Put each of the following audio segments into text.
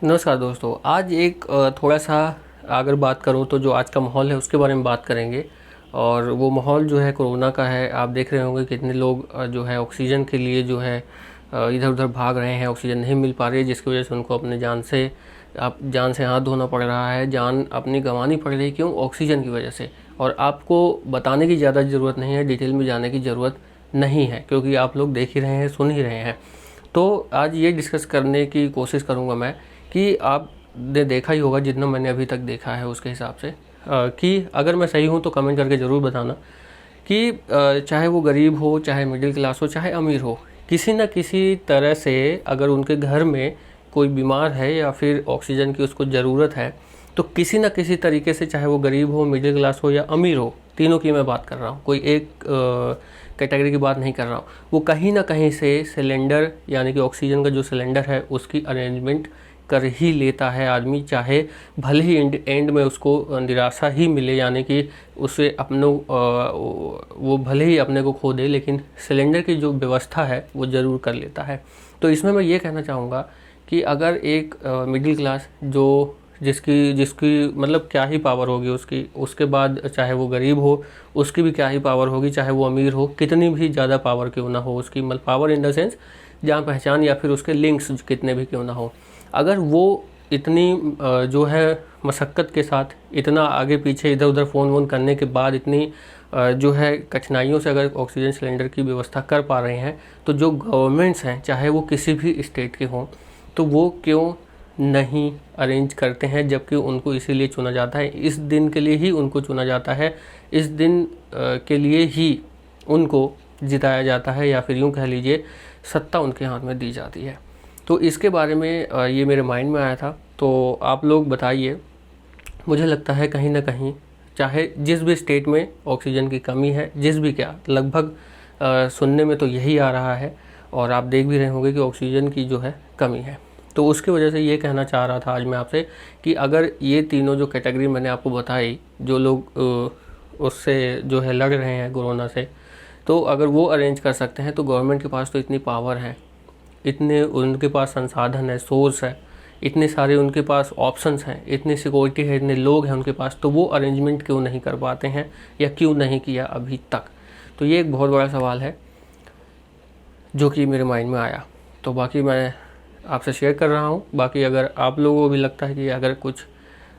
नमस्कार दोस्तों। आज एक थोड़ा सा अगर बात करूं तो जो आज का माहौल है उसके बारे में बात करेंगे। और वो माहौल जो है कोरोना का है। आप देख रहे होंगे कितने लोग जो है ऑक्सीजन के लिए जो है इधर उधर भाग रहे हैं, ऑक्सीजन नहीं मिल पा रही है, जिसकी वजह से उनको अपने जान से हाथ धोना पड़ रहा है, जान अपनी गंवानी पड़ रही है। क्यों? ऑक्सीजन की वजह से। और आपको बताने की ज़्यादा ज़रूरत नहीं है, डिटेल में जाने की ज़रूरत नहीं है, क्योंकि आप लोग देख ही रहे हैं, सुन ही रहे हैं। तो आज ये डिस्कस करने की कोशिश करूँगा मैं कि आपने देखा ही होगा, जितना मैंने अभी तक देखा है उसके हिसाब से, कि अगर मैं सही हूँ तो कमेंट करके ज़रूर बताना कि चाहे वो गरीब हो, चाहे मिडिल क्लास हो, चाहे अमीर हो, किसी न किसी तरह से अगर उनके घर में कोई बीमार है या फिर ऑक्सीजन की उसको ज़रूरत है, तो किसी न किसी तरीके से, चाहे वो गरीब हो, मिडिल क्लास हो या अमीर हो, तीनों की मैं बात कर रहा हूँ, कोई एक कैटेगरी की बात नहीं कर रहा हूँ, वो कहीं ना कहीं से सिलेंडर यानी कि ऑक्सीजन का जो सिलेंडर है उसकी अरेंजमेंट कर ही लेता है आदमी। चाहे भले ही एंड में उसको निराशा ही मिले, यानी कि उसे वो भले ही अपने को खो दे, लेकिन सिलेंडर की जो व्यवस्था है वो ज़रूर कर लेता है। तो इसमें मैं ये कहना चाहूँगा कि अगर एक मिडिल क्लास जो जिसकी जिसकी मतलब क्या ही पावर होगी उसकी, उसके बाद चाहे वो गरीब हो उसकी भी क्या ही पावर होगी, चाहे वो अमीर हो, कितनी भी ज़्यादा पावर क्यों ना हो उसकी, मतलब पावर इन द सेंस जान पहचान या फिर उसके लिंक्स कितने भी क्यों ना हो, अगर वो इतनी जो है मशक्क़त के साथ, इतना आगे पीछे इधर उधर फ़ोन वोन करने के बाद, इतनी जो है कठिनाइयों से अगर ऑक्सीजन सिलेंडर की व्यवस्था कर पा रहे हैं, तो जो गवर्नमेंट्स हैं, चाहे वो किसी भी स्टेट के हों, तो वो क्यों नहीं अरेंज करते हैं? जबकि उनको इसीलिए चुना जाता है, इस दिन के लिए ही उनको चुना जाता है, इस दिन के लिए ही उनको जिताया जाता है, या फिर यूँ कह लीजिए सत्ता उनके हाथ में दी जाती है। तो इसके बारे में ये मेरे माइंड में आया था, तो आप लोग बताइए। मुझे लगता है कहीं ना कहीं, चाहे जिस भी स्टेट में ऑक्सीजन की कमी है, जिस भी क्या लगभग सुनने में तो यही आ रहा है, और आप देख भी रहे होंगे कि ऑक्सीजन की जो है कमी है। तो उसकी वजह से ये कहना चाह रहा था आज मैं आपसे कि अगर ये तीनों जो कैटेगरी मैंने आपको बताई, जो लोग उससे जो है लड़ रहे हैं कोरोना से, तो अगर वो अरेंज कर सकते हैं, तो गवर्नमेंट के पास तो इतनी पावर है, इतने उनके पास संसाधन है, सोर्स है, इतने सारे उनके पास ऑप्शंस हैं, इतनी सिक्योरिटी है, इतने लोग हैं उनके पास, तो वो अरेंजमेंट क्यों नहीं कर पाते हैं, या क्यों नहीं किया अभी तक? तो ये एक बहुत बड़ा सवाल है जो कि मेरे माइंड में आया। तो बाकी मैं आपसे शेयर कर रहा हूँ। बाकी अगर आप लोगों को भी लगता है कि अगर कुछ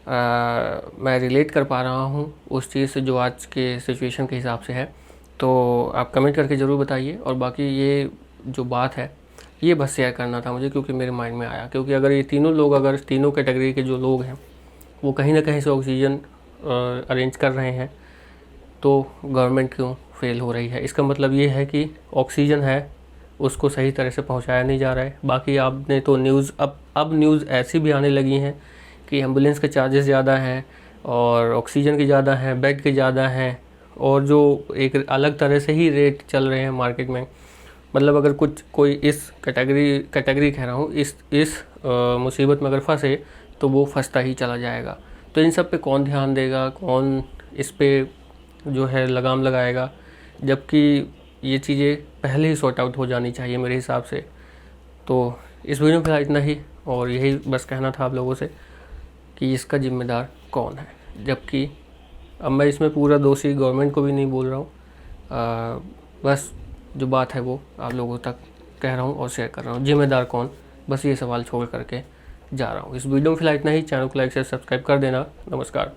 मैं रिलेट कर पा रहा हूँ उस चीज़ से जो आज के सिचुएशन के हिसाब से है, तो आप कमेंट करके ज़रूर बताइए। और बाकी ये जो बात है ये बस शेयर करना था मुझे, क्योंकि मेरे माइंड में आया, क्योंकि अगर ये तीनों लोग, अगर तीनों कैटेगरी के जो लोग हैं वो कहीं ना कहीं से ऑक्सीजन अरेंज कर रहे हैं, तो गवर्नमेंट क्यों फेल हो रही है? इसका मतलब ये है कि ऑक्सीजन है उसको सही तरह से पहुंचाया नहीं जा रहा है। बाकी आपने तो न्यूज़ अब न्यूज़ ऐसी भी आने लगी हैं कि एम्बुलेंस के चार्जेस ज़्यादा हैं, और ऑक्सीजन के ज़्यादा हैं, बेड के ज़्यादा हैं, और जो एक अलग तरह से ही रेट चल रहे हैं मार्केट में। मतलब अगर कोई इस कैटेगरी कह रहा हूँ, इस मुसीबत में अगर फंसे, तो वो फंसता ही चला जाएगा। तो इन सब पे कौन ध्यान देगा, कौन इस पे जो है लगाम लगाएगा? जबकि ये चीज़ें पहले ही सॉर्ट आउट हो जानी चाहिए मेरे हिसाब से। तो इस वीडियो में फिलहाल इतना ही, और यही बस कहना था आप लोगों से कि इसका जिम्मेदार कौन है। जबकि अब मैं इसमें पूरा दोषी गवर्नमेंट को भी नहीं बोल रहा हूँ, बस जो बात है वो आप लोगों तक कह रहा हूँ और शेयर कर रहा हूँ। जिम्मेदार कौन, बस ये सवाल छोड़ करके जा रहा हूँ। इस वीडियो में फिलहाल इतना ही। चैनल को लाइक से सब्सक्राइब कर देना। नमस्कार।